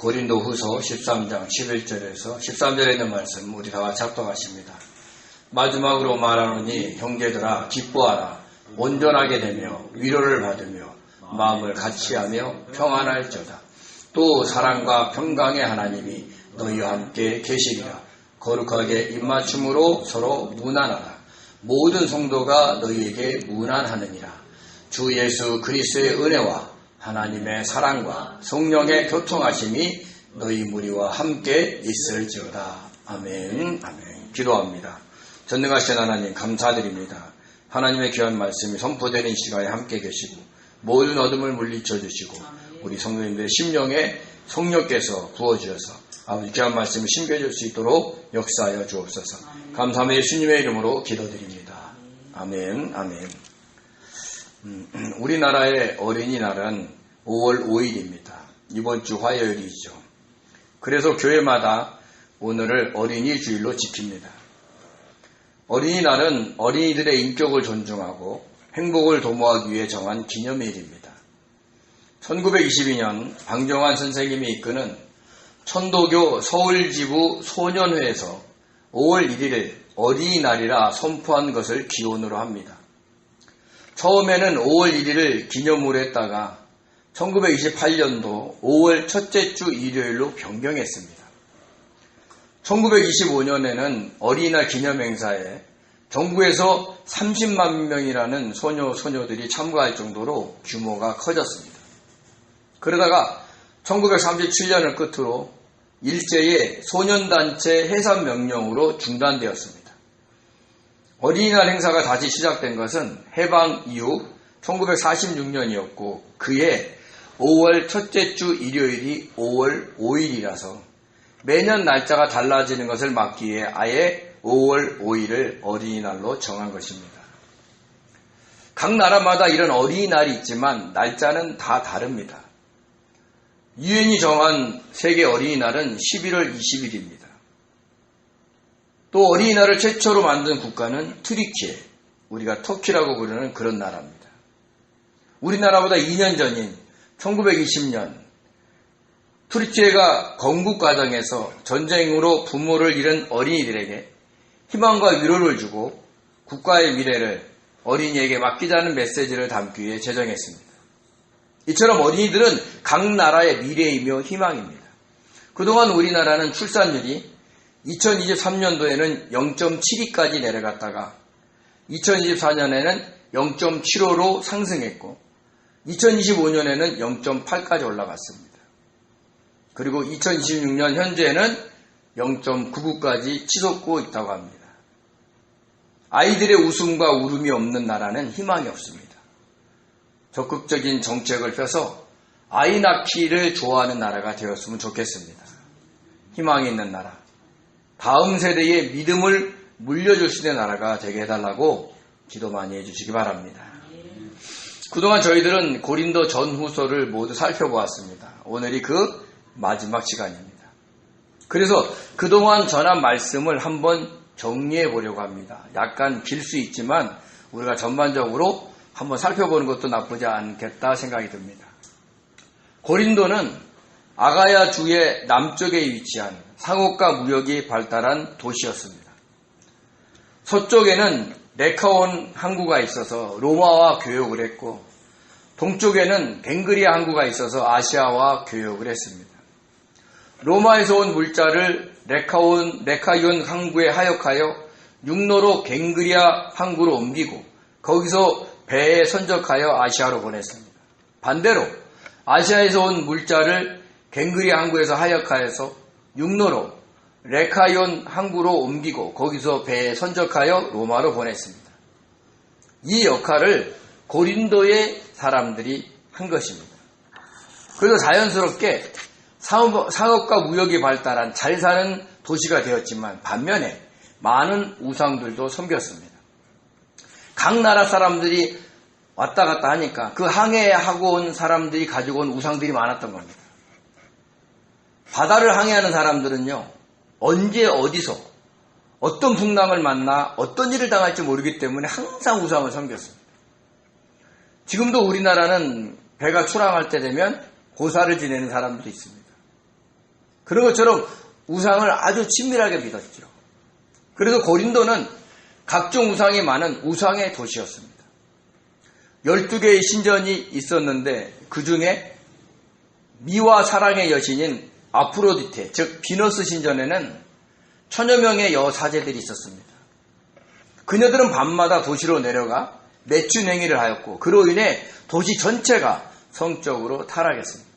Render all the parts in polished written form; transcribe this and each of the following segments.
고린도후서 13장 11절에서 13절에 있는 말씀 우리 다 같이 합독하십니다. 마지막으로 말하노니 형제들아 기뻐하라. 온전하게 되며 위로를 받으며 마음을 같이하며 평안할지어다. 또 사랑과 평강의 하나님이 너희와 함께 계시리라. 거룩하게 입맞춤으로 서로 문안하라. 모든 성도가 너희에게 문안하느니라. 주 예수 그리스도의 은혜와 하나님의 사랑과 성령의 교통하심이 너희 무리와 함께 있을지어다. 아멘. 아멘. 기도합니다. 전능하신 하나님 감사드립니다. 하나님의 귀한 말씀이 선포되는 이 시간에 함께 계시고 모든 어둠을 물리쳐 주시고 우리 성도님들의 심령에 성령께서 부어주셔서 아버지 귀한 말씀을 심겨줄 수 있도록 역사하여 주옵소서. 감사하며 예수님의 이름으로 기도드립니다. 아멘. 아멘. 우리나라의 어린이날은 5월 5일입니다. 이번 주 화요일이죠. 그래서 교회마다 오늘을 어린이 주일로 지킵니다. 어린이날은 어린이들의 인격을 존중하고 행복을 도모하기 위해 정한 기념일입니다. 1922년 방정환 선생님이 이끄는 천도교 서울지부 소년회에서 5월 1일을 어린이날이라 선포한 것을 기원으로 합니다. 처음에는 5월 1일을 기념으로 했다가 1928년도 5월 첫째 주 일요일로 변경했습니다. 1925년에는 어린이날 기념행사에 전국에서 30만 명이라는 소녀들이 참가할 정도로 규모가 커졌습니다. 그러다가 1937년을 끝으로 일제의 소년단체 해산 명령으로 중단되었습니다. 어린이날 행사가 다시 시작된 것은 해방 이후 1946년이었고 그해 5월 첫째 주 일요일이 5월 5일이라서 매년 날짜가 달라지는 것을 막기 위해 아예 5월 5일을 어린이날로 정한 것입니다. 각 나라마다 이런 어린이날이 있지만 날짜는 다 다릅니다. 유엔이 정한 세계 어린이날은 11월 20일입니다. 또 어린이날을 최초로 만든 국가는 트리키에, 우리가 터키라고 부르는 그런 나라입니다. 우리나라보다 2년 전인 1920년 트리키에가 건국 과정에서 전쟁으로 부모를 잃은 어린이들에게 희망과 위로를 주고 국가의 미래를 어린이에게 맡기자는 메시지를 담기 위해 제정했습니다. 이처럼 어린이들은 각 나라의 미래이며 희망입니다. 그동안 우리나라는 출산율이 2023년도에는 0.72까지 내려갔다가 2024년에는 0.75로 상승했고 2025년에는 0.8까지 올라갔습니다. 그리고 2026년 현재는 0.99까지 치솟고 있다고 합니다. 아이들의 웃음과 울음이 없는 나라는 희망이 없습니다. 적극적인 정책을 펴서 아이 낳기를 좋아하는 나라가 되었으면 좋겠습니다. 희망이 있는 나라, 다음 세대의 믿음을 물려줄 수 있는 나라가 되게 해달라고 기도 많이 해주시기 바랍니다. 그동안 저희들은 고린도 전후서를 모두 살펴보았습니다. 오늘이 그 마지막 시간입니다. 그래서 그동안 전한 말씀을 한번 정리해 보려고 합니다. 약간 길 수 있지만 우리가 전반적으로 한번 살펴보는 것도 나쁘지 않겠다 생각이 듭니다. 고린도는 아가야 주의 남쪽에 위치한 상업과 무역이 발달한 도시였습니다. 서쪽에는 레카온 항구가 있어서 로마와 교역을 했고 동쪽에는 갱그리아 항구가 있어서 아시아와 교역을 했습니다. 로마에서 온 물자를 레카이온 항구에 하역하여 육로로 갱그리아 항구로 옮기고 거기서 배에 선적하여 아시아로 보냈습니다. 반대로 아시아에서 온 물자를 갱그리아 항구에서 하역하여서 육로로 레카이온 항구로 옮기고 거기서 배에 선적하여 로마로 보냈습니다. 이 역할을 고린도의 사람들이 한 것입니다. 그래서 자연스럽게 상업과 무역이 발달한 잘 사는 도시가 되었지만 반면에 많은 우상들도 섬겼습니다. 각 나라 사람들이 왔다 갔다 하니까 그 항해하고 온 사람들이 가지고 온 우상들이 많았던 겁니다. 바다를 항해하는 사람들은요, 언제 어디서 어떤 풍랑을 만나 어떤 일을 당할지 모르기 때문에 항상 우상을 섬겼습니다. 지금도 우리나라는 배가 출항할 때 되면 고사를 지내는 사람들도 있습니다. 그런 것처럼 우상을 아주 친밀하게 믿었죠. 그래서 고린도는 각종 우상이 많은 우상의 도시였습니다. 12개의 신전이 있었는데 그 중에 미와 사랑의 여신인 아프로디테, 즉 비너스 신전에는 1000여 명의 여사제들이 있었습니다. 그녀들은 밤마다 도시로 내려가 매춘 행위를 하였고 그로 인해 도시 전체가 성적으로 타락했습니다.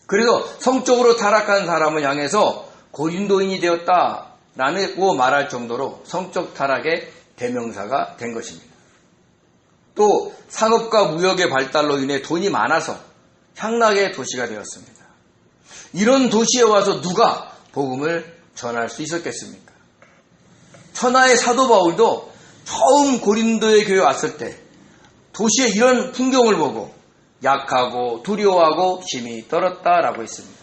그래서 성적으로 타락한 사람을 향해서 고린도인이 되었다라고 말할 정도로 성적 타락의 대명사가 된 것입니다. 또 상업과 무역의 발달로 인해 돈이 많아서 향락의 도시가 되었습니다. 이런 도시에 와서 누가 복음을 전할 수 있었겠습니까? 천하의 사도 바울도 처음 고린도의 교회에 왔을 때 도시의 이런 풍경을 보고 약하고 두려워하고 힘이 떨었다라고 했습니다.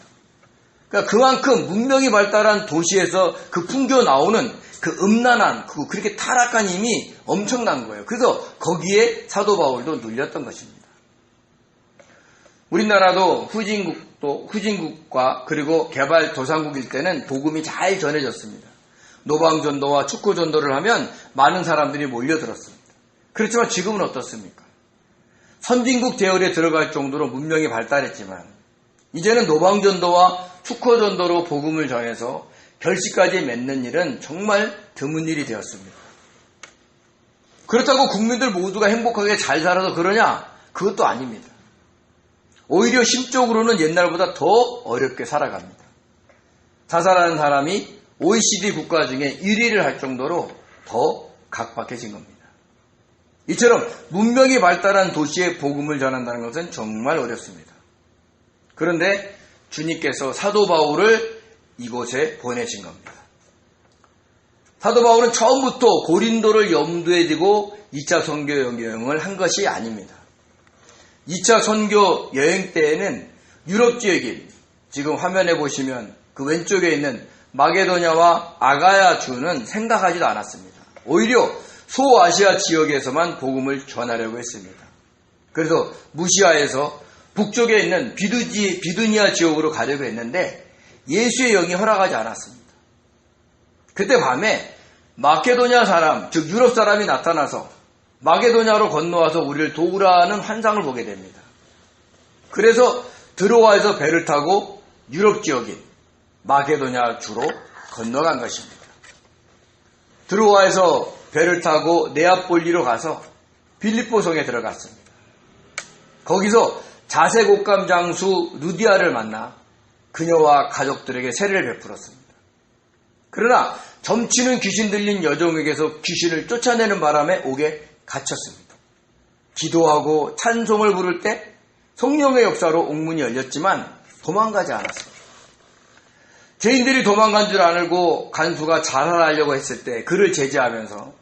그러니까 그만큼 문명이 발달한 도시에서 그 풍겨 나오는 그 음란한, 그렇게 타락한 힘이 엄청난 거예요. 그래서 거기에 사도 바울도 눌렸던 것입니다. 우리나라도 후진국과 그리고 개발도상국일 때는 복음이 잘 전해졌습니다. 노방전도와 축구전도를 하면 많은 사람들이 몰려들었습니다. 그렇지만 지금은 어떻습니까? 선진국 대열에 들어갈 정도로 문명이 발달했지만 이제는 노방전도와 축구전도로 복음을 전해서 결실까지 맺는 일은 정말 드문 일이 되었습니다. 그렇다고 국민들 모두가 행복하게 잘 살아서 그러냐? 그것도 아닙니다. 오히려 심적으로는 옛날보다 더 어렵게 살아갑니다. 자살하는 사람이 OECD 국가 중에 1위를 할 정도로 더 각박해진 겁니다. 이처럼 문명이 발달한 도시에 복음을 전한다는 것은 정말 어렵습니다. 그런데 주님께서 사도 바울을 이곳에 보내신 겁니다. 사도 바울은 처음부터 고린도를 염두에 두고 2차 선교 여행을 한 것이 아닙니다. 2차 선교 여행 때에는 유럽 지역인, 지금 화면에 보시면 그 왼쪽에 있는 마게도냐와 아가야 주는 생각하지도 않았습니다. 오히려 소아시아 지역에서만 복음을 전하려고 했습니다. 그래서 무시아에서 북쪽에 있는 비두니아 지역으로 가려고 했는데 예수의 영이 허락하지 않았습니다. 그때 밤에 마케도냐 사람, 즉 유럽 사람이 나타나서 마게도냐로 건너와서 우리를 도우라는 환상을 보게 됩니다. 그래서 드로아에서 배를 타고 유럽 지역인 마게도냐 주로 건너간 것입니다. 드로아에서 배를 타고 네아폴리로 가서 빌립보 성에 들어갔습니다. 거기서 자색옥감 장수 루디아를 만나 그녀와 가족들에게 세례를 베풀었습니다. 그러나 점치는 귀신 들린 여종에게서 귀신을 쫓아내는 바람에 옥에 갇혔습니다. 기도하고 찬송을 부를 때 성령의 역사로 옥문이 열렸지만 도망가지 않았습니다. 죄인들이 도망간 줄 알고 간수가 자살하려고 했을 때 그를 제지하면서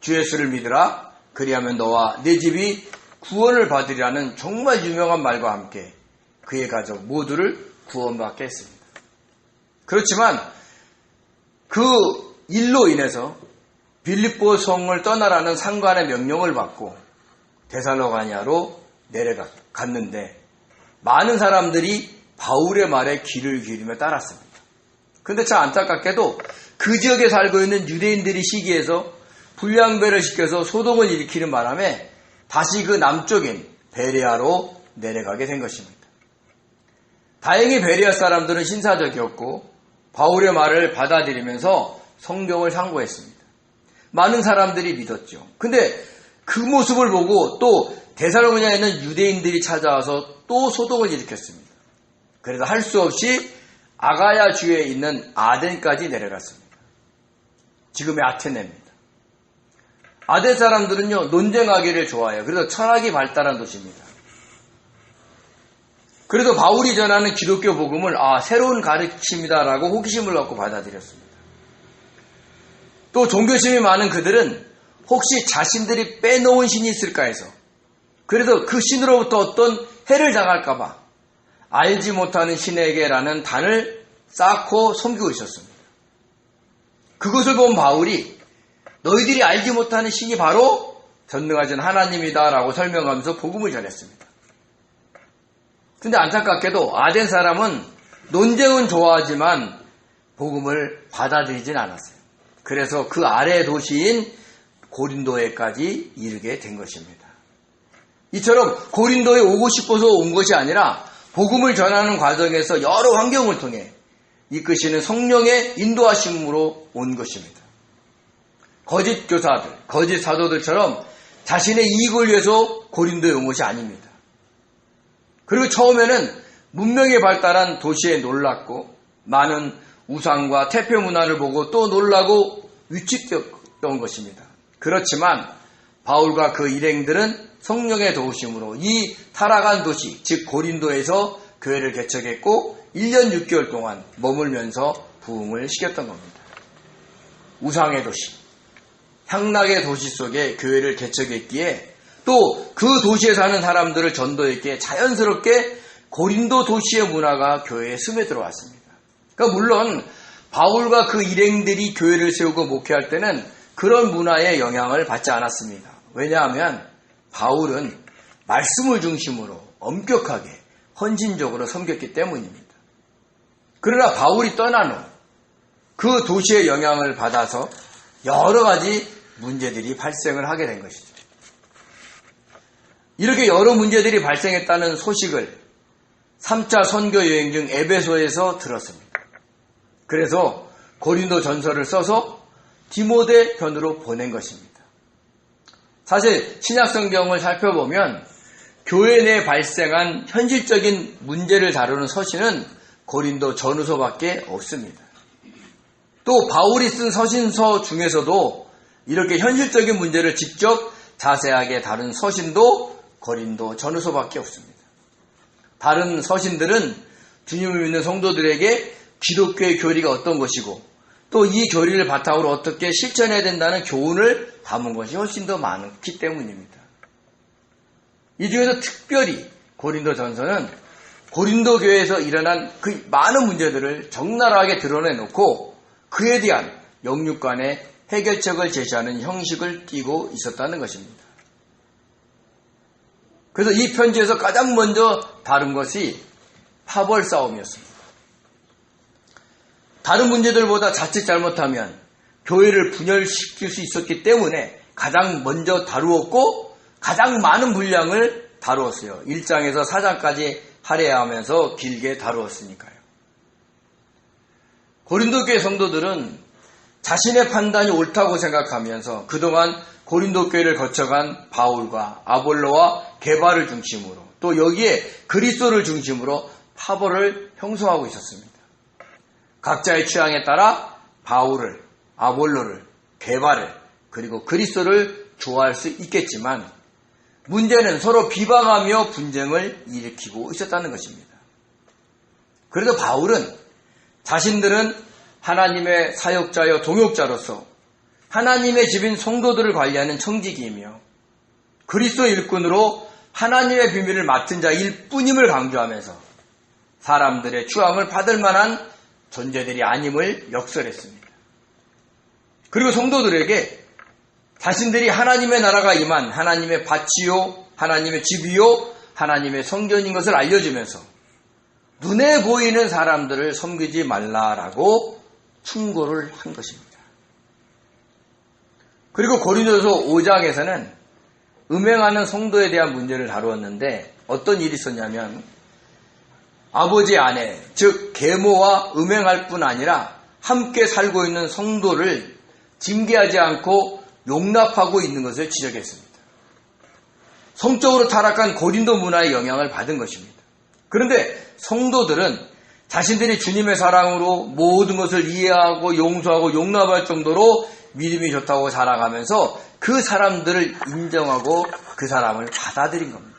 주 예수를 믿으라, 그리하면 너와 내 집이 구원을 받으리라는 정말 유명한 말과 함께 그의 가족 모두를 구원받게 했습니다. 그렇지만 그 일로 인해서 빌립보 성을 떠나라는 상관의 명령을 받고 데살로가냐로 내려갔는데 많은 사람들이 바울의 말에 귀를 기울이며 따랐습니다. 그런데 참 안타깝게도 그 지역에 살고 있는 유대인들이 시기해서 불량배를 시켜서 소동을 일으키는 바람에 다시 그 남쪽인 베레아로 내려가게 된 것입니다. 다행히 베레아 사람들은 신사적이었고 바울의 말을 받아들이면서 성경을 상고했습니다. 많은 사람들이 믿었죠. 근데 그 모습을 보고 또 데살로니가에 있는 유대인들이 찾아와서 또 소동을 일으켰습니다. 그래서 할 수 없이 아가야 주에 있는 아덴까지 내려갔습니다. 지금의 아테네입니다. 아덴 사람들은요, 논쟁하기를 좋아해요. 그래서 철학이 발달한 도시입니다. 그래서 바울이 전하는 기독교 복음을 새로운 가르침이다라고 호기심을 갖고 받아들였습니다. 또 종교심이 많은 그들은 혹시 자신들이 빼놓은 신이 있을까 해서 그래서 그 신으로부터 어떤 해를 당할까봐 알지 못하는 신에게라는 단을 쌓고 섬기고 있었습니다. 그것을 본 바울이 너희들이 알지 못하는 신이 바로 전능하신 하나님이다라고 설명하면서 복음을 전했습니다. 근데 안타깝게도 아덴 사람은 논쟁은 좋아하지만 복음을 받아들이진 않았어요. 그래서 그 아래 도시인 고린도에까지 이르게 된 것입니다. 이처럼 고린도에 오고 싶어서 온 것이 아니라 복음을 전하는 과정에서 여러 환경을 통해 이끄시는 성령의 인도하심으로 온 것입니다. 거짓 교사들, 거짓 사도들처럼 자신의 이익을 위해서 고린도에 온 것이 아닙니다. 그리고 처음에는 문명에 발달한 도시에 놀랐고 많은 우상과 태폐 문화를 보고 또 놀라고 위축되었던 것입니다. 그렇지만 바울과 그 일행들은 성령의 도우심으로 이 타락한 도시, 즉 고린도에서 교회를 개척했고 1년 6개월 동안 머물면서 부흥을 시켰던 겁니다. 우상의 도시, 향락의 도시 속에 교회를 개척했기에 또 그 도시에 사는 사람들을 전도했기에 자연스럽게 고린도 도시의 문화가 교회에 스며들어 왔습니다. 그러니까 물론 바울과 그 일행들이 교회를 세우고 목회할 때는 그런 문화의 영향을 받지 않았습니다. 왜냐하면 바울은 말씀을 중심으로 엄격하게 헌신적으로 섬겼기 때문입니다. 그러나 바울이 떠난 후 그 도시의 영향을 받아서 여러 가지 문제들이 발생을 하게 된 것이죠. 이렇게 여러 문제들이 발생했다는 소식을 3차 선교 여행 중 에베소에서 들었습니다. 그래서 고린도 전서를 써서 디모데 편으로 보낸 것입니다. 사실 신약성경을 살펴보면 교회 내에 발생한 현실적인 문제를 다루는 서신은 고린도 전후서밖에 없습니다. 또 바울이 쓴 서신서 중에서도 이렇게 현실적인 문제를 직접 자세하게 다룬 서신도 고린도 전후서밖에 없습니다. 다른 서신들은 주님을 믿는 성도들에게 기독교의 교리가 어떤 것이고 또 이 교리를 바탕으로 어떻게 실천해야 된다는 교훈을 담은 것이 훨씬 더 많기 때문입니다. 이 중에서 특별히 고린도 전서는 고린도 교회에서 일어난 그 많은 문제들을 적나라하게 드러내놓고 그에 대한 영육간의 해결책을 제시하는 형식을 띠고 있었다는 것입니다. 그래서 이 편지에서 가장 먼저 다룬 것이 파벌 싸움이었습니다. 다른 문제들보다 자칫 잘못하면 교회를 분열시킬 수 있었기 때문에 가장 먼저 다루었고 가장 많은 분량을 다루었어요. 1장에서 4장까지 할애하면서 길게 다루었으니까요. 고린도 교회 성도들은 자신의 판단이 옳다고 생각하면서 그동안 고린도 교회를 거쳐간 바울과 아볼로와 게바를 중심으로 또 여기에 그리스도를 중심으로 파벌을 형성하고 있었습니다. 각자의 취향에 따라 바울을, 아볼로를, 게바를 그리고 그리스도를 좋아할 수 있겠지만 문제는 서로 비방하며 분쟁을 일으키고 있었다는 것입니다. 그래도 바울은 자신들은 하나님의 사역자여 동역자로서 하나님의 집인 성도들을 관리하는 청지기이며 그리스도의 일꾼으로 하나님의 비밀을 맡은 자일 뿐임을 강조하면서 사람들의 추앙을 받을 만한 존재들이 아님을 역설했습니다. 그리고 성도들에게 자신들이 하나님의 나라가 임한 하나님의 밭이요, 하나님의 집이요, 하나님의 성전인 것을 알려주면서 눈에 보이는 사람들을 섬기지 말라라고 충고를 한 것입니다. 그리고 고린도서 5장에서는 음행하는 성도에 대한 문제를 다루었는데 어떤 일이 있었냐면 아버지 아내, 즉 계모와 음행할 뿐 아니라 함께 살고 있는 성도를 징계하지 않고 용납하고 있는 것을 지적했습니다. 성적으로 타락한 고린도 문화의 영향을 받은 것입니다. 그런데 성도들은 자신들이 주님의 사랑으로 모든 것을 이해하고 용서하고 용납할 정도로 믿음이 좋다고 자랑하면서 그 사람들을 인정하고 그 사람을 받아들인 겁니다.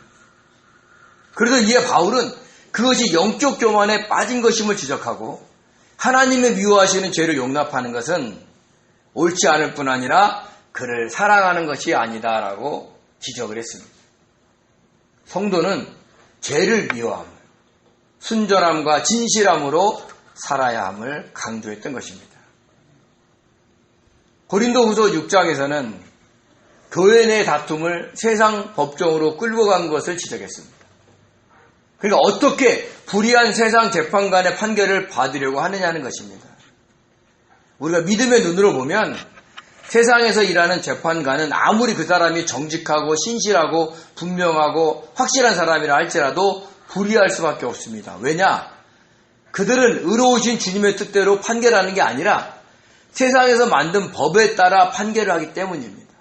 그래서 이에 바울은 그것이 영적 교만에 빠진 것임을 지적하고 하나님의 미워하시는 죄를 용납하는 것은 옳지 않을 뿐 아니라 그를 사랑하는 것이 아니다라고 지적을 했습니다. 성도는 죄를 미워함, 순전함과 진실함으로 살아야 함을 강조했던 것입니다. 고린도후서 6장에서는 교회 내 다툼을 세상 법정으로 끌고 간 것을 지적했습니다. 그러니까 어떻게 불의한 세상 재판관의 판결을 받으려고 하느냐는 것입니다. 우리가 믿음의 눈으로 보면 세상에서 일하는 재판관은 아무리 그 사람이 정직하고 신실하고 분명하고 확실한 사람이라 할지라도 불의할 수밖에 없습니다. 왜냐? 그들은 의로우신 주님의 뜻대로 판결하는 게 아니라 세상에서 만든 법에 따라 판결을 하기 때문입니다.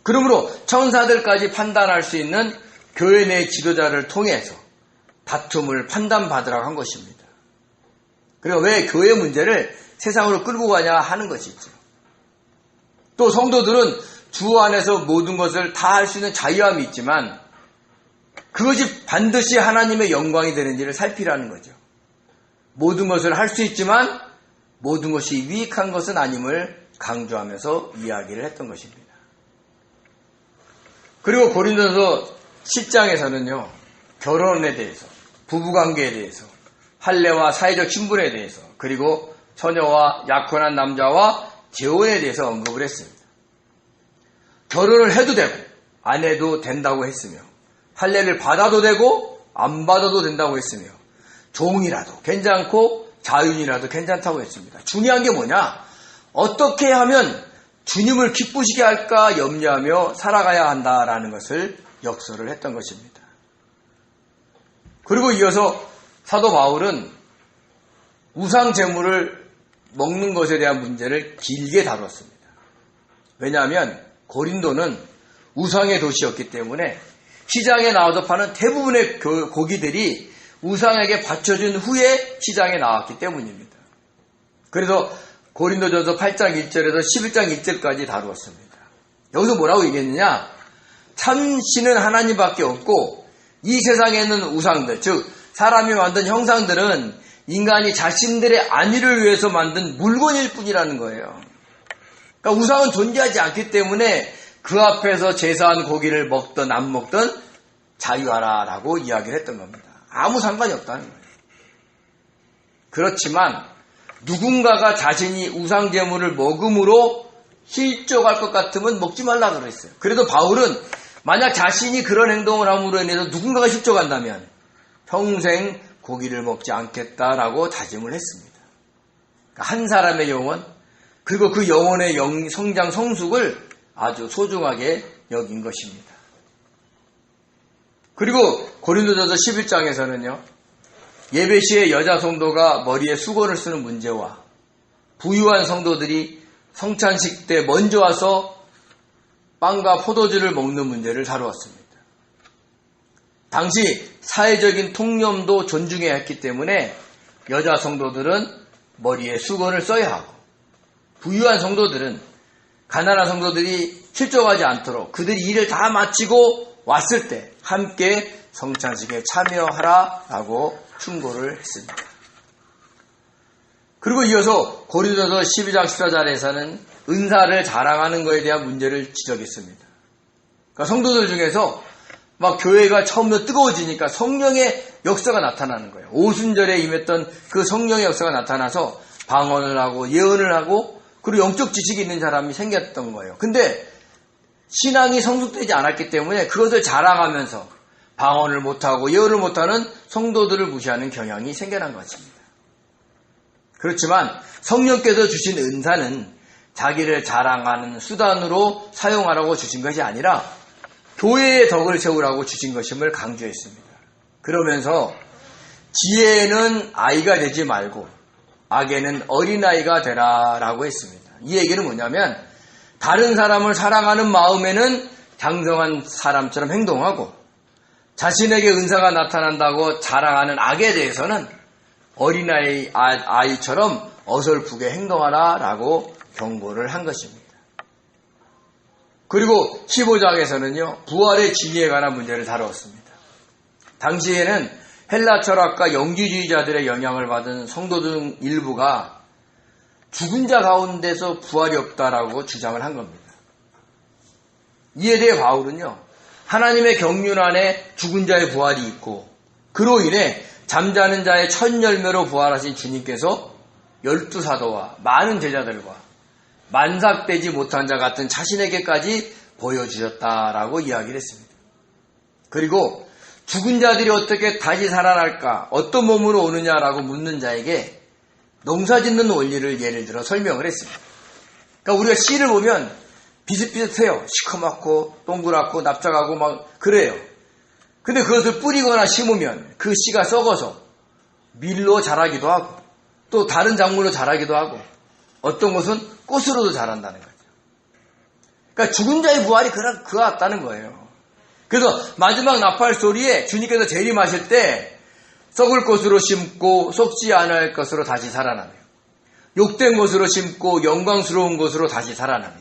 그러므로 천사들까지 판단할 수 있는 교회 내 지도자를 통해서 다툼을 판단받으라고 한 것입니다. 그리고 왜 교회 문제를 세상으로 끌고 가냐 하는 것이죠. 또 성도들은 주 안에서 모든 것을 다 할 수 있는 자유함이 있지만 그것이 반드시 하나님의 영광이 되는지를 살피라는 거죠. 모든 것을 할 수 있지만 모든 것이 유익한 것은 아님을 강조하면서 이야기를 했던 것입니다. 그리고 고린도서 10장에서는요. 결혼에 대해서, 부부관계에 대해서, 할례와 사회적 신분에 대해서, 그리고 처녀와 약혼한 남자와 재혼에 대해서 언급을 했습니다. 결혼을 해도 되고 안 해도 된다고 했으며 할례를 받아도 되고 안 받아도 된다고 했으며 종이라도 괜찮고 자윤이라도 괜찮다고 했습니다. 중요한 게 뭐냐? 어떻게 하면 주님을 기쁘시게 할까 염려하며 살아가야 한다라는 것을 역설을 했던 것입니다. 그리고 이어서 사도 바울은 우상 제물을 먹는 것에 대한 문제를 길게 다뤘습니다. 왜냐하면 고린도는 우상의 도시였기 때문에 시장에 나와서 파는 대부분의 고기들이 우상에게 바쳐준 후에 시장에 나왔기 때문입니다. 그래서 고린도전서 8장 1절에서 11장 1절까지 다루었습니다. 여기서 뭐라고 얘기했느냐? 참 신은 하나님밖에 없고 이 세상에 있는 우상들, 즉 사람이 만든 형상들은 인간이 자신들의 안위를 위해서 만든 물건일 뿐이라는 거예요. 그러니까 우상은 존재하지 않기 때문에 그 앞에서 제사한 고기를 먹든 안 먹든 자유하라라고 이야기를 했던 겁니다. 아무 상관이 없다는 거예요. 그렇지만 누군가가 자신이 우상 제물을 먹음으로 실족할 것 같으면 먹지 말라 그랬어요. 그래도 바울은 만약 자신이 그런 행동을 함으로 인해서 누군가가 실족한다면 평생 고기를 먹지 않겠다라고 다짐을 했습니다. 그러니까 한 사람의 영혼 그리고 그 영혼의 성장 성숙을 아주 소중하게 여긴 것입니다. 그리고 고린도전서 11장에서는요. 예배 시에 여자 성도가 머리에 수건을 쓰는 문제와 부유한 성도들이 성찬식 때 먼저 와서 빵과 포도주를 먹는 문제를 다루었습니다. 당시 사회적인 통념도 존중해야 했기 때문에 여자 성도들은 머리에 수건을 써야 하고 부유한 성도들은 가난한 성도들이 실족하지 않도록 그들이 일을 다 마치고 왔을 때 함께 성찬식에 참여하라라고 충고를 했습니다. 그리고 이어서 고린도서 12장 14절에서는 은사를 자랑하는 것에 대한 문제를 지적했습니다. 그러니까 성도들 중에서 막 교회가 처음부터 뜨거워지니까 성령의 역사가 나타나는 거예요. 오순절에 임했던 그 성령의 역사가 나타나서 방언을 하고 예언을 하고 그리고 영적 지식이 있는 사람이 생겼던 거예요. 근데 신앙이 성숙되지 않았기 때문에 그것을 자랑하면서 방언을 못하고 예언을 못하는 성도들을 무시하는 경향이 생겨난 것입니다. 그렇지만 성령께서 주신 은사는 자기를 자랑하는 수단으로 사용하라고 주신 것이 아니라 교회의 덕을 세우라고 주신 것임을 강조했습니다. 그러면서 지혜는 아이가 되지 말고 악에는 어린아이가 되라라고 했습니다. 이 얘기는 뭐냐면 다른 사람을 사랑하는 마음에는 장성한 사람처럼 행동하고 자신에게 은사가 나타난다고 자랑하는 악에 대해서는 어린아이처럼 어설프게 행동하라라고 경고를 한 것입니다. 그리고 15장에서는요. 부활의 진리에 관한 문제를 다루었습니다. 당시에는 헬라 철학과 영지주의자들의 영향을 받은 성도들 일부가 죽은 자 가운데서 부활이 없다라고 주장을 한 겁니다. 이에 대해 바울은요. 하나님의 경륜 안에 죽은 자의 부활이 있고 그로 인해 잠자는 자의 첫 열매로 부활하신 주님께서 12사도와 많은 제자들과 만삭되지 못한 자 같은 자신에게까지 보여주셨다라고 이야기를 했습니다. 그리고 죽은 자들이 어떻게 다시 살아날까? 어떤 몸으로 오느냐라고 묻는 자에게 농사 짓는 원리를 예를 들어 설명을 했습니다. 그러니까 우리가 씨를 보면 비슷비슷해요. 시커멓고 동그랗고 납작하고 막 그래요. 근데 그것을 뿌리거나 심으면 그 씨가 썩어서 밀로 자라기도 하고 또 다른 작물로 자라기도 하고 어떤 것은 꽃으로도 자란다는 거죠. 그러니까 죽은 자의 부활이 그와 같다는 거예요. 그래서 마지막 나팔 소리에 주님께서 재림하실 때 썩을 것으로 심고 썩지 않을 것으로 다시 살아나며 욕된 것으로 심고 영광스러운 것으로 다시 살아나며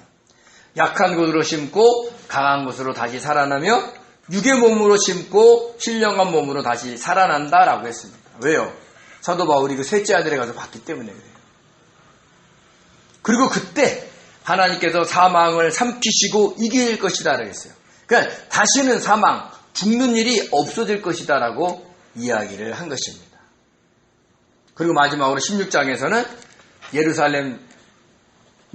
약한 것으로 심고 강한 것으로 다시 살아나며 육의 몸으로 심고 신령한 몸으로 다시 살아난다라고 했습니다. 왜요? 사도 바울이 그 셋째 하늘에 가서 봤기 때문에 그래요. 그리고 그때 하나님께서 사망을 삼키시고 이길 것이다 라고 했어요. 그러니까 다시는 사망, 죽는 일이 없어질 것이다 라고 이야기를 한 것입니다. 그리고 마지막으로 16장에서는 예루살렘에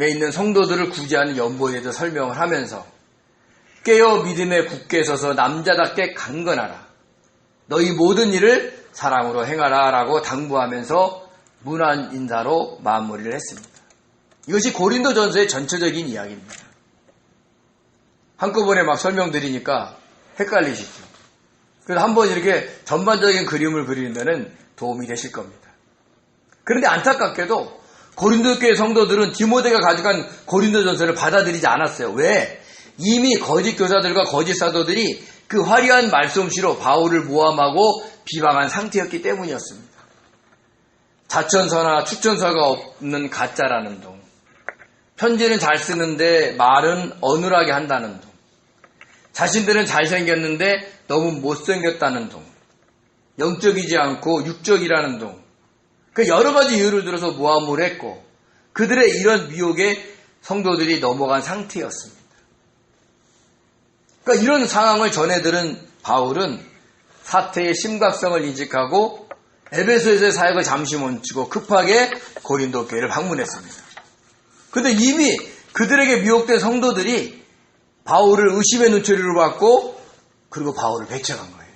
있는 성도들을 구제하는 연보에 대해서 설명을 하면서 깨어 믿음에 굳게 서서 남자답게 강건하라. 너희 모든 일을 사랑으로 행하라 라고 당부하면서 문안 인사로 마무리를 했습니다. 이것이 고린도전서의 전체적인 이야기입니다. 한꺼번에 막 설명드리니까 헷갈리시죠. 그래서 한번 이렇게 전반적인 그림을 그리면 도움이 되실 겁니다. 그런데 안타깝게도 고린도 교회 성도들은 디모데가 가져간 고린도전서를 받아들이지 않았어요. 왜? 이미 거짓 교사들과 거짓 사도들이 그 화려한 말씀시로 바울을 모함하고 비방한 상태였기 때문이었습니다. 자천서나 추천서가 없는 가짜라는 둥, 편지는 잘 쓰는데 말은 어눌하게 한다는 둥, 자신들은 잘생겼는데 너무 못생겼다는 둥, 영적이지 않고 육적이라는 둥, 그 여러 가지 이유를 들어서 모함을 했고 그들의 이런 미혹에 성도들이 넘어간 상태였습니다. 그러니까 이런 상황을 전해들은 바울은 사태의 심각성을 인식하고 에베소에서의 사역을 잠시 멈추고 급하게 고린도 교회를 방문했습니다. 그런데 이미 그들에게 미혹된 성도들이 바울을 의심의 눈초리로 받고 그리고 바울을 배척한 거예요.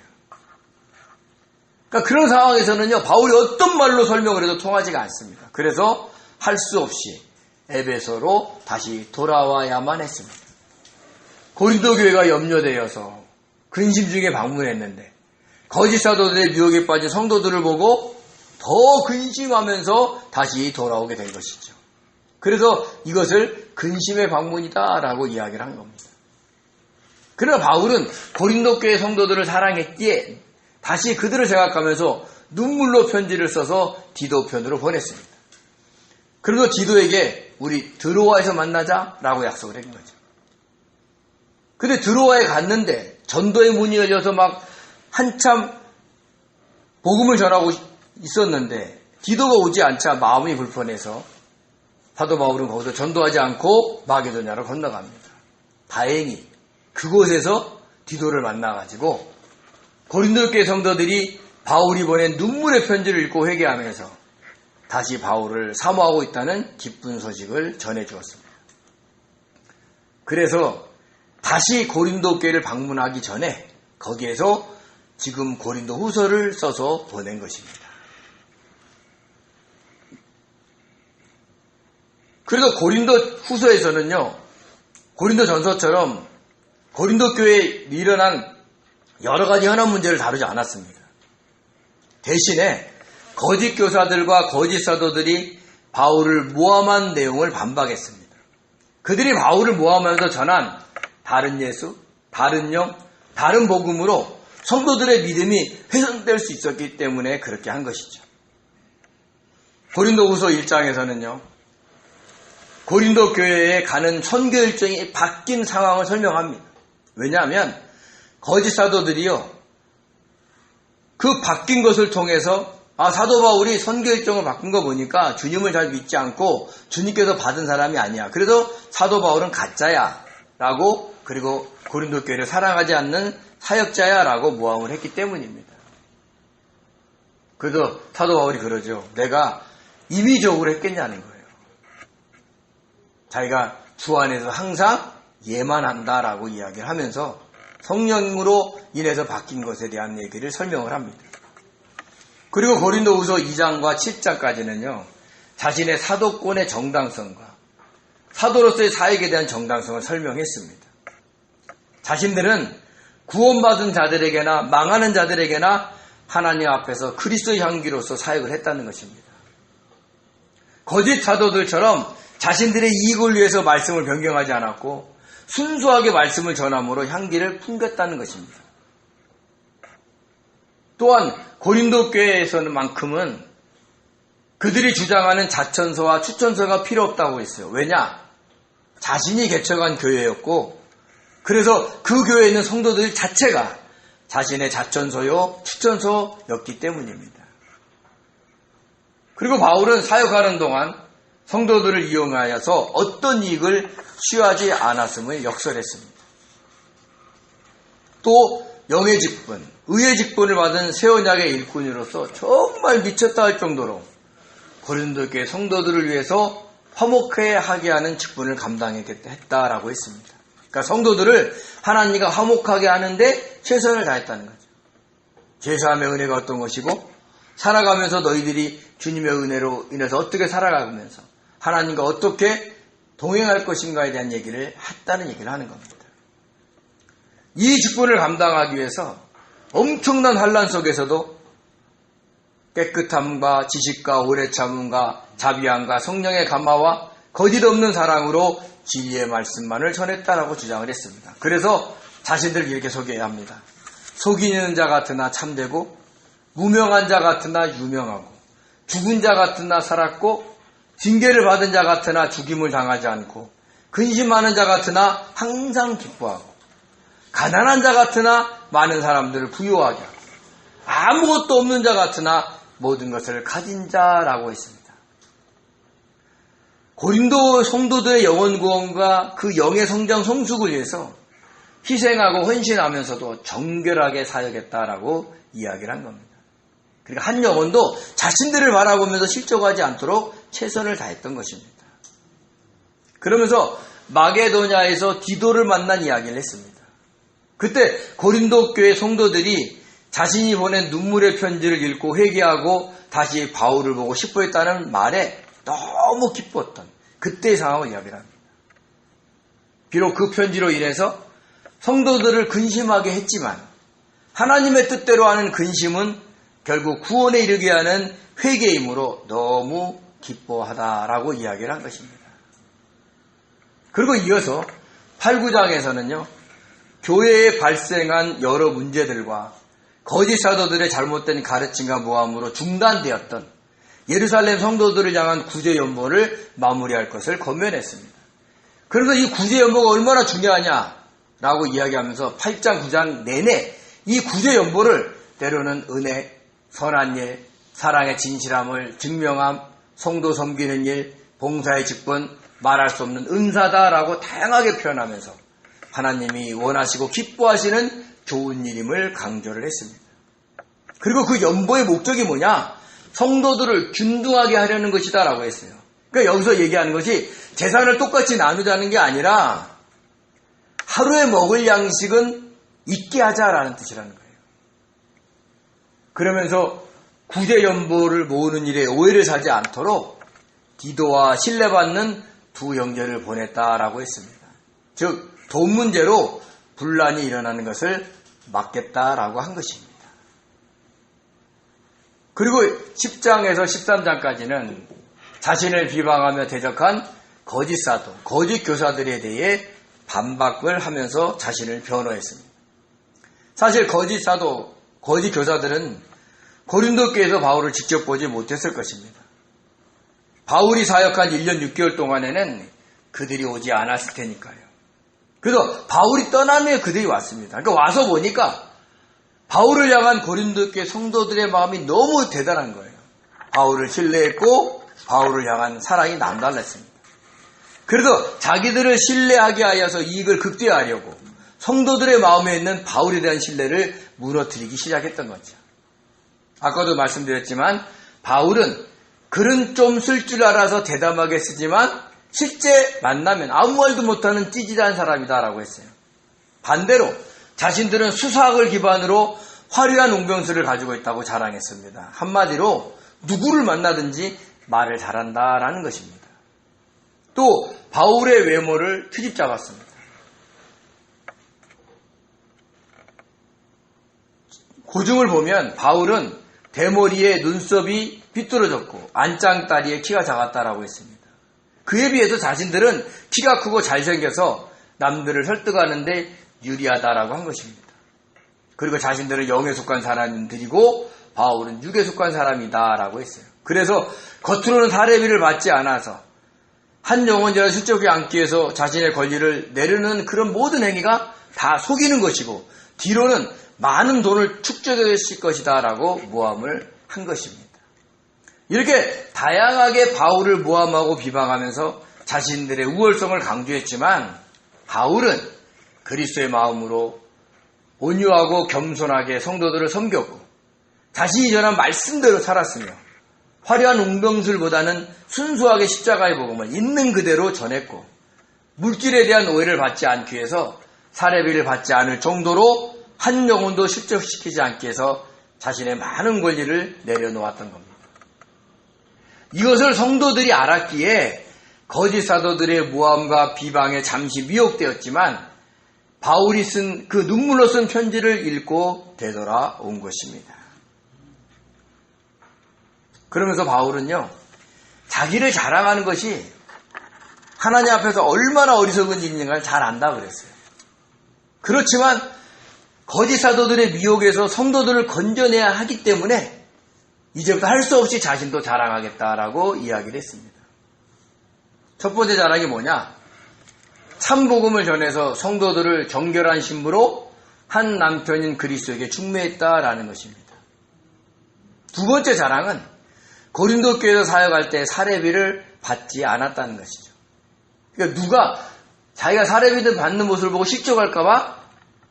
그러니까 그런 상황에서는요, 바울이 어떤 말로 설명을 해도 통하지가 않습니다. 그래서 할 수 없이 에베소로 다시 돌아와야만 했습니다. 고린도 교회가 염려되어서 근심 중에 방문했는데 거짓 사도들의 미혹에 빠진 성도들을 보고 더 근심하면서 다시 돌아오게 된 것이죠. 그래서 이것을 근심의 방문이다라고 이야기를 한 겁니다. 그러나 바울은 고린도 교회 성도들을 사랑했기에 다시 그들을 생각하면서 눈물로 편지를 써서 디도편으로 보냈습니다. 그리고 디도에게 우리 드로아에서 만나자라고 약속을 한 거죠. 근데 드로아에 갔는데 전도의 문이 열려서 막 한참 복음을 전하고 있었는데 디도가 오지 않자 마음이 불편해서 사도 바울은 거기서 전도하지 않고 마게도냐로 건너갑니다. 다행히 그곳에서 디도를 만나가지고 고린도 교회 성도들이 바울이 보낸 눈물의 편지를 읽고 회개하면서 다시 바울을 사모하고 있다는 기쁜 소식을 전해주었습니다. 그래서 다시 고린도 교회를 방문하기 전에 거기에서 지금 고린도 후서를 써서 보낸 것입니다. 그래서 고린도 후서에서는요, 고린도 전서처럼 고린도 교회에 일어난 여러 가지 현안 문제를 다루지 않았습니다. 대신에 거짓 교사들과 거짓 사도들이 바울을 모함한 내용을 반박했습니다. 그들이 바울을 모함하면서 전한 다른 예수, 다른 영, 다른 복음으로 성도들의 믿음이 훼손될 수 있었기 때문에 그렇게 한 것이죠. 고린도후서 1장에서는요. 고린도 교회에 가는 선교 일정이 바뀐 상황을 설명합니다. 왜냐하면 거짓 사도들이요. 그 바뀐 것을 통해서 사도 바울이 선교 일정을 바꾼 거 보니까 주님을 잘 믿지 않고 주님께서 받은 사람이 아니야. 그래서 사도 바울은 가짜야 라고 그리고 고린도 교회를 사랑하지 않는 사역자야 라고 모함을 했기 때문입니다. 그래서 사도 바울이 그러죠. 내가 임의적으로 했겠냐는 거예요. 자기가 주 안에서 항상 예만 한다라고 이야기를 하면서 성령으로 인해서 바뀐 것에 대한 얘기를 설명을 합니다. 그리고 고린도후서 2장과 7장까지는요. 자신의 사도권의 정당성과 사도로서의 사역에 대한 정당성을 설명했습니다. 자신들은 구원받은 자들에게나 망하는 자들에게나 하나님 앞에서 그리스도의 향기로서 사역을 했다는 것입니다. 거짓 사도들처럼 자신들의 이익을 위해서 말씀을 변경하지 않았고 순수하게 말씀을 전함으로 향기를 풍겼다는 것입니다. 또한 고린도 교회에서만큼은 그들이 주장하는 자천서와 추천서가 필요 없다고 했어요. 왜냐? 자신이 개척한 교회였고 그래서 그 교회에 있는 성도들 자체가 자신의 자천서요 추천서였기 때문입니다. 그리고 바울은 사역하는 동안 성도들을 이용하여서 어떤 이익을 취하지 않았음을 역설했습니다. 또 영의 직분, 의의 직분을 받은 새 언약의 일꾼으로서 정말 미쳤다 할 정도로 고린도 교회 성도들을 위해서 화목하게 하는 직분을 감당했다라고 했습니다. 그러니까 성도들을 하나님과 화목하게 하는데 최선을 다했다는 거죠. 제사함의 은혜가 어떤 것이고 살아가면서 너희들이 주님의 은혜로 인해서 어떻게 살아가면서 하나님과 어떻게 동행할 것인가에 대한 얘기를 했다는 얘기를 하는 겁니다. 이 직분을 감당하기 위해서 엄청난 환난 속에서도 깨끗함과 지식과 오래 참음과 자비함과 성령의 감화와 거짓 없는 사랑으로 진리의 말씀만을 전했다라고 주장을 했습니다. 그래서 자신들을 이렇게 소개해야 합니다. 속이는 자 같으나 참되고 무명한 자 같으나 유명하고 죽은 자 같으나 살았고 징계를 받은 자 같으나 죽임을 당하지 않고 근심하는 자 같으나 항상 기뻐하고 가난한 자 같으나 많은 사람들을 부유하게 하고 아무것도 없는 자 같으나 모든 것을 가진 자라고 했습니다. 고린도 성도들의 영혼 구원과 그 영의 성장 성숙을 위해서 희생하고 헌신하면서도 정결하게 사역했다라고 이야기를 한 겁니다. 그러니까 한 영혼도 자신들을 바라보면서 실족하지 않도록 최선을 다했던 것입니다. 그러면서 마게도냐에서 디도를 만난 이야기를 했습니다. 그때 고린도 교회 성도들이 자신이 보낸 눈물의 편지를 읽고 회개하고 다시 바울을 보고 싶어했다는 말에 너무 기뻤던 그때의 상황을 이야기를 합니다. 비록 그 편지로 인해서 성도들을 근심하게 했지만 하나님의 뜻대로 하는 근심은 결국 구원에 이르게 하는 회개이므로 너무 기뻐하다라고 이야기를 한 것입니다. 그리고 이어서 8, 9장에서는요. 교회에 발생한 여러 문제들과 거짓 사도들의 잘못된 가르침과 모함으로 중단되었던 예루살렘 성도들을 향한 구제 연보를 마무리할 것을 권면했습니다. 그래서 이 구제 연보가 얼마나 중요하냐라고 이야기하면서 8장, 9장 내내 이 구제 연보를 때로는 은혜, 선한 일, 사랑의 진실함을 증명함, 성도 섬기는 일, 봉사의 직분, 말할 수 없는 은사다라고 다양하게 표현하면서 하나님이 원하시고 기뻐하시는 좋은 일임을 강조를 했습니다. 그리고 그 연보의 목적이 뭐냐? 성도들을 균등하게 하려는 것이다 라고 했어요. 그러니까 여기서 얘기하는 것이 재산을 똑같이 나누자는 게 아니라 하루에 먹을 양식은 있게 하자라는 뜻이라는 거예요. 그러면서 구제연보를 모으는 일에 오해를 사지 않도록 디도와 신뢰받는 두 형제를 보냈다라고 했습니다. 즉 돈 문제로 분란이 일어나는 것을 막겠다라고 한 것입니다. 그리고 10장에서 13장까지는 자신을 비방하며 대적한 거짓 사도, 거짓 교사들에 대해 반박을 하면서 자신을 변호했습니다. 사실 거짓 사도, 거짓 교사들은 고린도 교회에서 바울을 직접 보지 못했을 것입니다. 바울이 사역한 1년 6개월 동안에는 그들이 오지 않았을 테니까요. 그래서 바울이 떠난 후에 그들이 왔습니다. 그러니까 와서 보니까 바울을 향한 고린도 교회 성도들의 마음이 너무 대단한 거예요. 바울을 신뢰했고 바울을 향한 사랑이 남달랐습니다. 그래서 자기들을 신뢰하게 하여서 이익을 극대화하려고 성도들의 마음에 있는 바울에 대한 신뢰를 무너뜨리기 시작했던 거죠. 아까도 말씀드렸지만 바울은 글은 좀 쓸 줄 알아서 대담하게 쓰지만 실제 만나면 아무 말도 못하는 찌질한 사람이다라고 했어요. 반대로 자신들은 수사학을 기반으로 화려한 웅변수를 가지고 있다고 자랑했습니다. 한마디로 누구를 만나든지 말을 잘한다라는 것입니다. 또 바울의 외모를 트집 잡았습니다. 고증을 보면 바울은 대머리에 눈썹이 삐뚤어졌고 안짱다리에 키가 작았다라고 했습니다. 그에 비해서 자신들은 키가 크고 잘생겨서 남들을 설득하는데 유리하다라고 한 것입니다. 그리고 자신들은 영에 속한 사람들이고 바울은 육에 속한 사람이다라고 했어요. 그래서 겉으로는 사례비를 받지 않아서 한 영혼자를 실족에 앉기 위해서 자신의 권리를 내려는 그런 모든 행위가 다 속이는 것이고 뒤로는 많은 돈을 축적했을 것이다 라고 모함을 한 것입니다. 이렇게 다양하게 바울을 모함하고 비방하면서 자신들의 우월성을 강조했지만 바울은 그리스도의 마음으로 온유하고 겸손하게 성도들을 섬겼고 자신이 전한 말씀대로 살았으며 화려한 웅병술보다는 순수하게 십자가의 복음을 있는 그대로 전했고 물질에 대한 오해를 받지 않기 위해서 사례비를 받지 않을 정도로 한 영혼도 실족시키지 않기 위해서 자신의 많은 권리를 내려놓았던 겁니다. 이것을 성도들이 알았기에 거짓 사도들의 모함과 비방에 잠시 미혹되었지만 바울이 쓴 그 눈물로 쓴 편지를 읽고 되돌아온 것입니다. 그러면서 바울은요, 자기를 자랑하는 것이 하나님 앞에서 얼마나 어리석은 일인가를 잘 안다 그랬어요. 그렇지만 거짓 사도들의 미혹에서 성도들을 건져내야 하기 때문에 이제부터 할 수 없이 자신도 자랑하겠다라고 이야기를 했습니다. 첫 번째 자랑이 뭐냐? 참 복음을 전해서 성도들을 정결한 신부로 한 남편인 그리스도에게 중매했다라는 것입니다. 두 번째 자랑은 고린도 교회에서 사역할 때 사례비를 받지 않았다는 것이죠. 그러니까 누가 자기가 사례비를 받는 모습을 보고 실족할까봐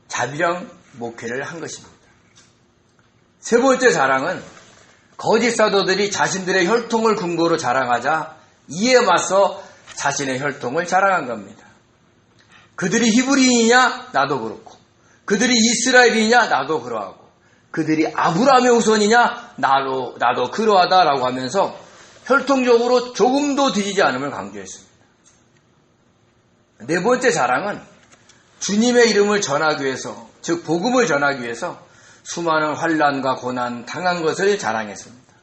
자비령 목회를 한 것입니다. 세 번째 자랑은 거짓 사도들이 자신들의 혈통을 근거로 자랑하자 이에 맞서 자신의 혈통을 자랑한 겁니다. 그들이 히브리인이냐? 나도 그렇고 그들이 이스라엘이냐? 나도 그러하고 그들이 아브라함의 후손이냐? 나도 그러하다라고 하면서 혈통적으로 조금도 뒤지지 않음을 강조했습니다. 네 번째 자랑은 주님의 이름을 전하기 위해서, 즉 복음을 전하기 위해서 수많은 환난과 고난 당한 것을 자랑했습니다.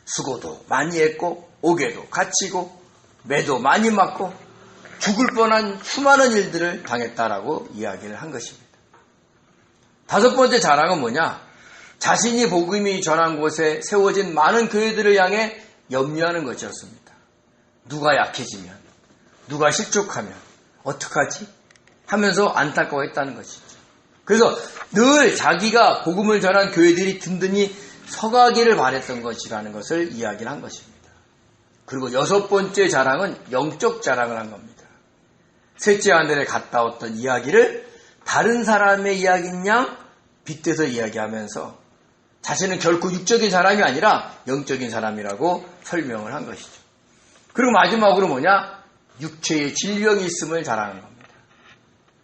수고도 많이 했고 옥에도 갇히고 매도 많이 맞고 죽을 뻔한 수많은 일들을 당했다라고 이야기를 한 것입니다. 다섯 번째 자랑은 뭐냐? 자신이 복음이 전한 곳에 세워진 많은 교회들을 향해 염려하는 것이었습니다. 누가 약해지면, 누가 실족하면 어떡하지? 하면서 안타까워했다는 것이죠. 그래서 늘 자기가 복음을 전한 교회들이 든든히 서가기를 바랬던 것이라는 것을 이야기를 한 것입니다. 그리고 여섯 번째 자랑은 영적 자랑을 한 겁니다. 셋째 하늘에 갔다 왔던 이야기를 다른 사람의 이야기인 양 빗대서 이야기하면서 자신은 결코 육적인 사람이 아니라 영적인 사람이라고 설명을 한 것이죠. 그리고 마지막으로 뭐냐? 육체의 질병이 있음을 자랑하는 겁니다.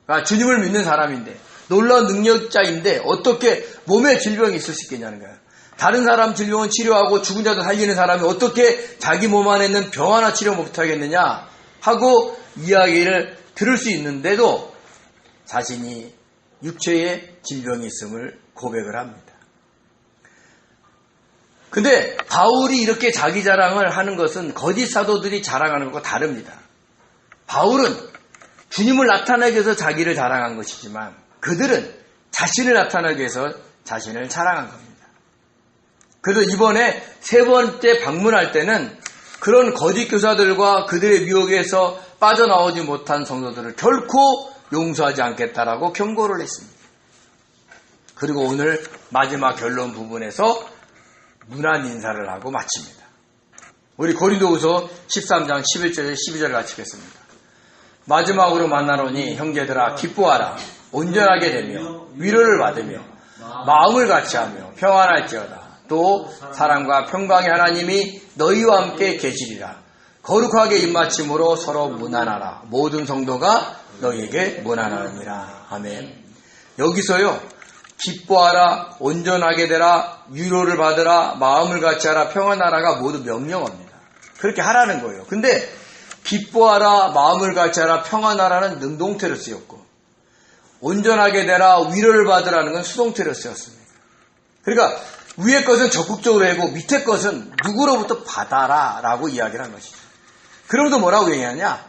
그러니까 주님을 믿는 사람인데 놀라운 능력자인데 어떻게 몸에 질병이 있을 수 있겠냐는 거예요. 다른 사람 질병은 치료하고 죽은 자도 살리는 사람이 어떻게 자기 몸 안에 있는 병 하나 치료 못하겠느냐 하고 이야기를 들을 수 있는데도 자신이 육체에 질병이 있음을 고백을 합니다. 근데 바울이 이렇게 자기 자랑을 하는 것은 거짓 사도들이 자랑하는 것과 다릅니다. 바울은 주님을 나타내기 위해서 자기를 자랑한 것이지만 그들은 자신을 나타내기 위해서 자신을 자랑한 겁니다. 그래서 이번에 세 번째 방문할 때는 그런 거짓 교사들과 그들의 미혹에서 빠져나오지 못한 성도들을 결코 용서하지 않겠다라고 경고를 했습니다. 그리고 오늘 마지막 결론 부분에서 문안 인사를 하고 마칩니다. 우리 고린도후서 13장 11절 12절 같이 읽겠습니다. 마지막으로 만나노니 형제들아 기뻐하라. 온전하게 되며 위로를 받으며 마음을 같이하며 평안할지어다. 또 사랑과 평강의 하나님이 너희와 함께 계시리라. 거룩하게 입맞춤으로 서로 문안하라. 모든 성도가 너희에게 문안하느니라. 아멘. 여기서요, 기뻐하라, 온전하게 되라, 위로를 받으라, 마음을 같이 하라, 평안하라가 모두 명령어입니다. 그렇게 하라는 거예요. 근데 기뻐하라, 마음을 같이 하라, 평안하라는 능동태로 쓰였고, 온전하게 되라, 위로를 받으라는 건 수동태로 쓰였습니다. 그러니까 위의 것은 적극적으로 하고 밑에 것은 누구로부터 받아라 라고 이야기를 한 것이죠. 그러면서 뭐라고 얘기하냐?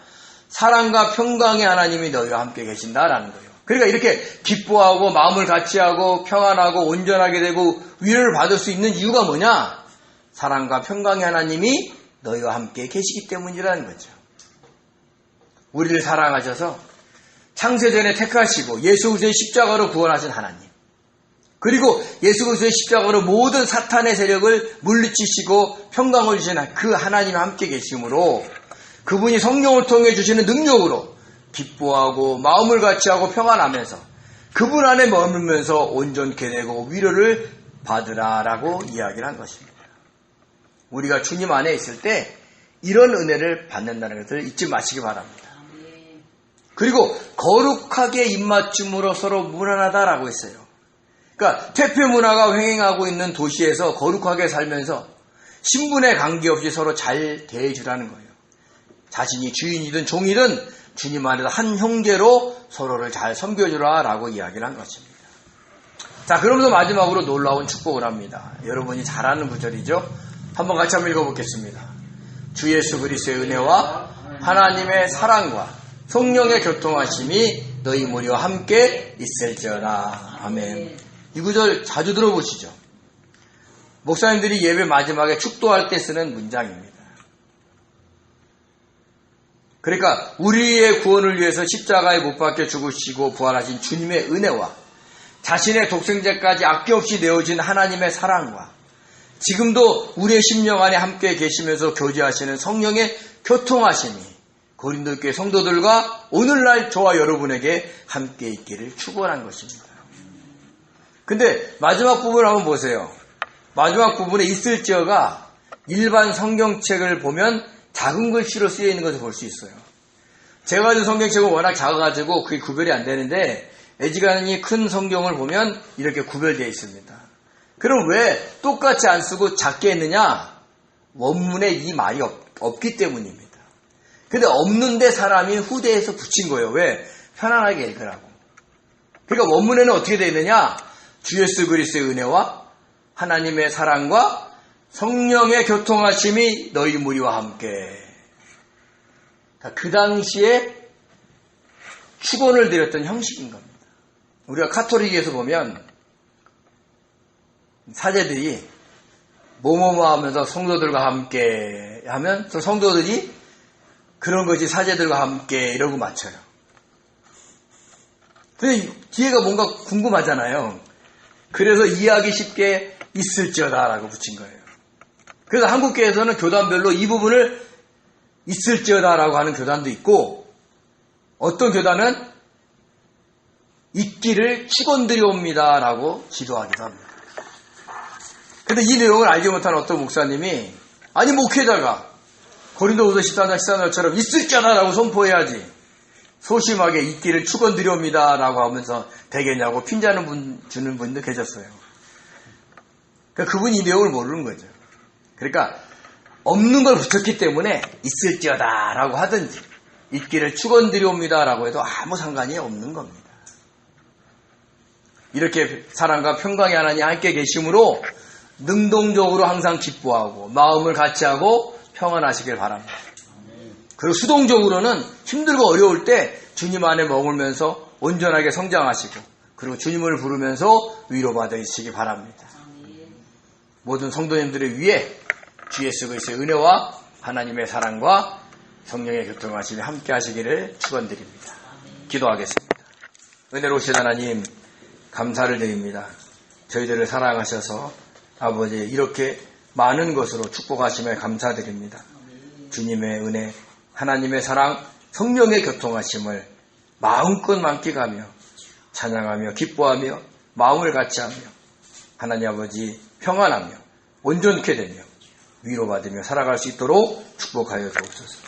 사랑과 평강의 하나님이 너희와 함께 계신다라는 거예요. 그러니까 이렇게 기뻐하고 마음을 같이 하고 평안하고 온전하게 되고 위로를 받을 수 있는 이유가 뭐냐? 사랑과 평강의 하나님이 너희와 함께 계시기 때문이라는 거죠. 우리를 사랑하셔서 창세전에 택하시고 예수 그리스도의 십자가로 구원하신 하나님, 그리고 예수 그리스도의 십자가로 모든 사탄의 세력을 물리치시고 평강을 주시는 그 하나님이 함께 계시므로 그분이 성령을 통해 주시는 능력으로 기뻐하고 마음을 같이 하고 평안하면서 그분 안에 머물면서 온전케 되고 위로를 받으라라고 이야기를 한 것입니다. 우리가 주님 안에 있을 때 이런 은혜를 받는다는 것을 잊지 마시기 바랍니다. 그리고 거룩하게 입맞춤으로 서로 무난하다라고 했어요. 그러니까 퇴폐 문화가 횡행하고 있는 도시에서 거룩하게 살면서 신분에 관계없이 서로 잘 대해주라는 거예요. 자신이 주인이든 종이든 주님 안에서 한 형제로 서로를 잘 섬겨주라라고 이야기를 한 것입니다. 자, 그러면서 마지막으로 놀라운 축복을 합니다. 여러분이 잘 아는 구절이죠. 한번 같이 한번 읽어보겠습니다. 주 예수 그리스도의 은혜와 하나님의 사랑과 성령의 교통하심이 너희 무리와 함께 있을지어다. 아멘. 이 구절 자주 들어보시죠. 목사님들이 예배 마지막에 축도할 때 쓰는 문장입니다. 그러니까 우리의 구원을 위해서 십자가에 못 박혀 죽으시고 부활하신 주님의 은혜와 자신의 독생자까지 아낌없이 내어진 하나님의 사랑과 지금도 우리의 심령 안에 함께 계시면서 교제하시는 성령의 교통하심이 고린도 교회 성도들과 오늘날 저와 여러분에게 함께 있기를 축원한 것입니다. 근데 마지막 부분을 한번 보세요. 마지막 부분에 있을지어가 일반 성경책을 보면 작은 글씨로 쓰여 있는 것을 볼 수 있어요. 제가 가진 성경책은 워낙 작아가지고 그게 구별이 안 되는데 애지간히 큰 성경을 보면 이렇게 구별되어 있습니다. 그럼 왜 똑같이 안 쓰고 작게 했느냐? 원문에 이 말이 없기 때문입니다. 근데 없는데 사람이 후대에서 붙인 거예요. 왜? 편안하게 읽으라고. 그러니까 원문에는 어떻게 되어 있느냐? 주 예수 그리스도의 은혜와 하나님의 사랑과 성령의 교통하심이 너희 무리와 함께. 그 당시에 축원을 드렸던 형식인 겁니다. 우리가 카톨릭에서 보면 사제들이 뭐뭐뭐 하면서 성도들과 함께 하면 또 성도들이 그런 것이 사제들과 함께 이러고 맞춰요. 근데 뒤에가 뭔가 궁금하잖아요. 그래서 이해하기 쉽게 있을지어다라고 붙인 거예요. 그래서 한국교회에서는 교단별로 이 부분을 있을지어다라고 하는 교단도 있고 어떤 교단은 있기를 축원드려옵니다라고 기도하기도 합니다. 근데 이 내용을 알지 못한 어떤 목사님이 아니 목회자가 고린도후서 13장 14절처럼 있을지어다라고 선포해야지 소심하게 있기를 축원드려옵니다라고 하면서 되겠냐고 핀자는 주는 분도 계셨어요. 그러니까 그분이 이 내용을 모르는 거죠. 그러니까 없는 걸 붙였기 때문에 있을지어다라고 하든지 있기를 축원드려옵니다라고 해도 아무 상관이 없는 겁니다. 이렇게 사랑과 평강의 하나님 함께 계심으로 능동적으로 항상 기뻐하고 마음을 같이 하고 평안하시길 바랍니다. 그리고 수동적으로는 힘들고 어려울 때 주님 안에 머물면서 온전하게 성장하시고 그리고 주님을 부르면서 위로받으시기 바랍니다. 모든 성도님들을 위해 주 예수 그리스도의 은혜와 하나님의 사랑과 성령의 교통하심이 함께 하시기를 축원드립니다. 기도하겠습니다. 은혜로우신 하나님 감사를 드립니다. 저희들을 사랑하셔서 아버지 이렇게 많은 것으로 축복하심에 감사드립니다. 주님의 은혜, 하나님의 사랑, 성령의 교통하심을 마음껏 만끽하며 찬양하며 기뻐하며 마음을 같이하며 하나님 아버지 평안하며 온전케 되며 위로받으며 살아갈 수 있도록 축복하여 주옵소서.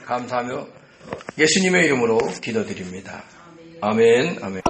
감사하며 예수님의 이름으로 기도드립니다. 아멘. 아멘.